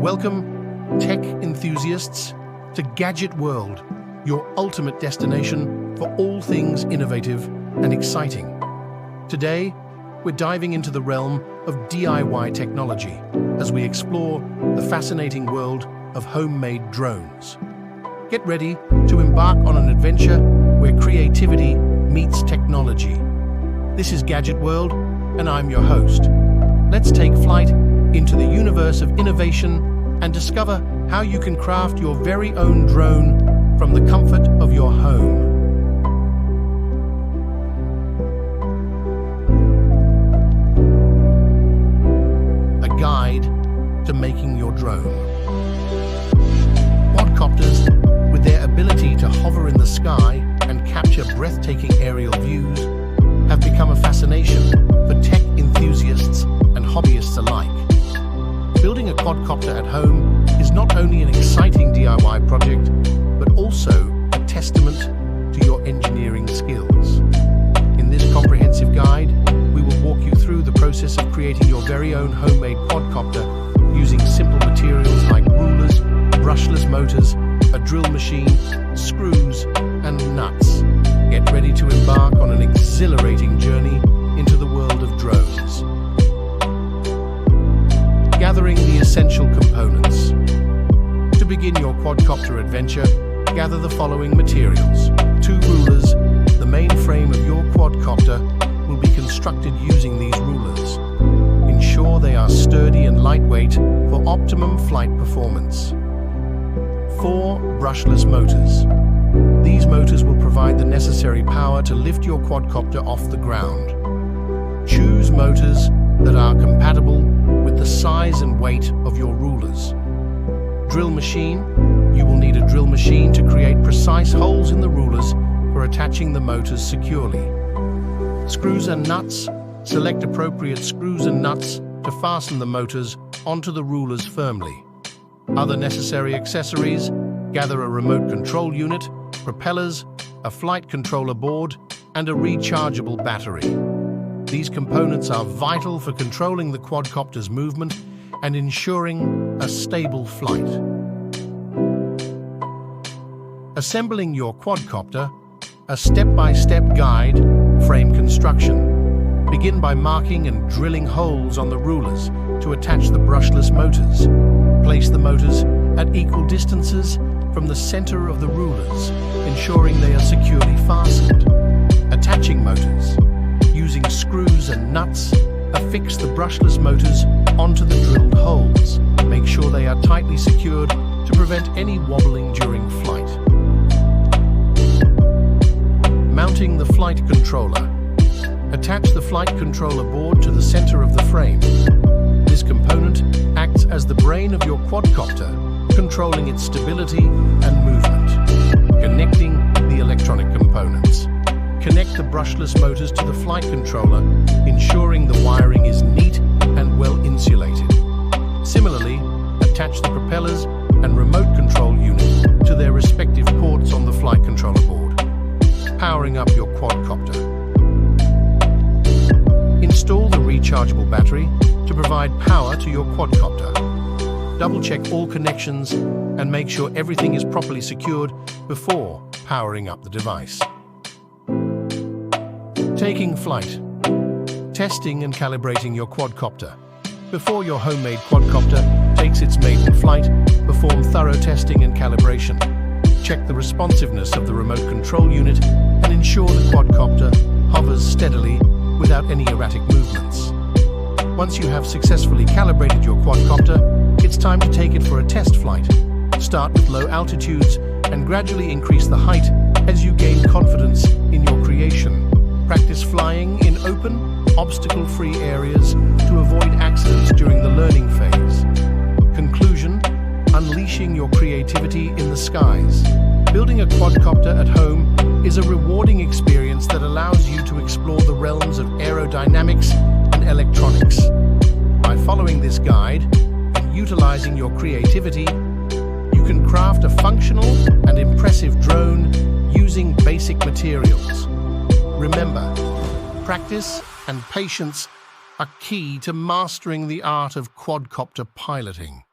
Welcome, tech enthusiasts, to Gadget World, your ultimate destination for all things innovative and exciting. Today, we're diving into the realm of DIY technology as we explore the fascinating world of homemade drones. Get ready to embark on an adventure where creativity meets technology. This is Gadget World, and I'm your host. Let's take flight into the universe of innovation and discover how you can craft your very own drone from the comfort of your home. A guide to making your drone. Quadcopters, with their ability to hover in the sky and capture breathtaking aerial views, have become a fascination for tech enthusiasts and hobbyists alike. Building a quadcopter at home is not only an exciting DIY project, but also a testament to your engineering skills. In this comprehensive guide, we will walk you through the process of creating your very own homemade quadcopter using simple materials like rulers, brushless motors, a drill machine, screws, and nuts. Get ready to embark on an exhilarating journey into the world of drones. Gathering the essential components. To begin your quadcopter adventure, gather the following materials. 2 rulers. The main frame of your quadcopter will be constructed using these rulers. Ensure they are sturdy and lightweight for optimum flight performance. 4 brushless motors. These motors will provide the necessary power to lift your quadcopter off the ground. Choose motors that are compatible with the size and weight of your rulers. Drill machine. You will need a drill machine to create precise holes in the rulers for attaching the motors securely. Screws and nuts. Select appropriate screws and nuts to fasten the motors onto the rulers firmly. Other necessary accessories. Gather a remote control unit, propellers, a flight controller board, and a rechargeable battery. These components are vital for controlling the quadcopter's movement and ensuring a stable flight. Assembling your quadcopter, a step-by-step guide, frame construction. Begin by marking and drilling holes on the rulers to attach the brushless motors. Place the motors at equal distances from the center of the rulers, ensuring they are securely fastened. Attaching motors. Using screws and nuts, affix the brushless motors onto the drilled holes. Make sure they are tightly secured to prevent any wobbling during flight. Mounting the flight controller. Attach the flight controller board to the center of the frame. This component acts as the brain of your quadcopter, controlling its stability and movement. Connecting the electronic components. Connect the brushless motors to the flight controller, ensuring the wiring is neat and well insulated. Similarly, attach the propellers and remote control unit to their respective ports on the flight controller board. Powering up your quadcopter. Install the rechargeable battery to provide power to your quadcopter. Double-check all connections and make sure everything is properly secured before powering up the device. Taking flight. Testing and calibrating your quadcopter. Before your homemade quadcopter takes its maiden flight, perform thorough testing and calibration. Check the responsiveness of the remote control unit and ensure the quadcopter hovers steadily without any erratic movements. Once you have successfully calibrated your quadcopter, it's time to take it for a test flight. Start with low altitudes and gradually increase the height as you gain confidence in your creation. Practice flying in open, obstacle-free areas to avoid accidents during the learning phase. Conclusion: unleashing your creativity in the skies. Building a quadcopter at home is a rewarding experience that allows you to explore the realms of aerodynamics and electronics. By following this guide and utilizing your creativity, you can craft a functional and impressive drone using basic materials. Remember, practice and patience are key to mastering the art of quadcopter piloting.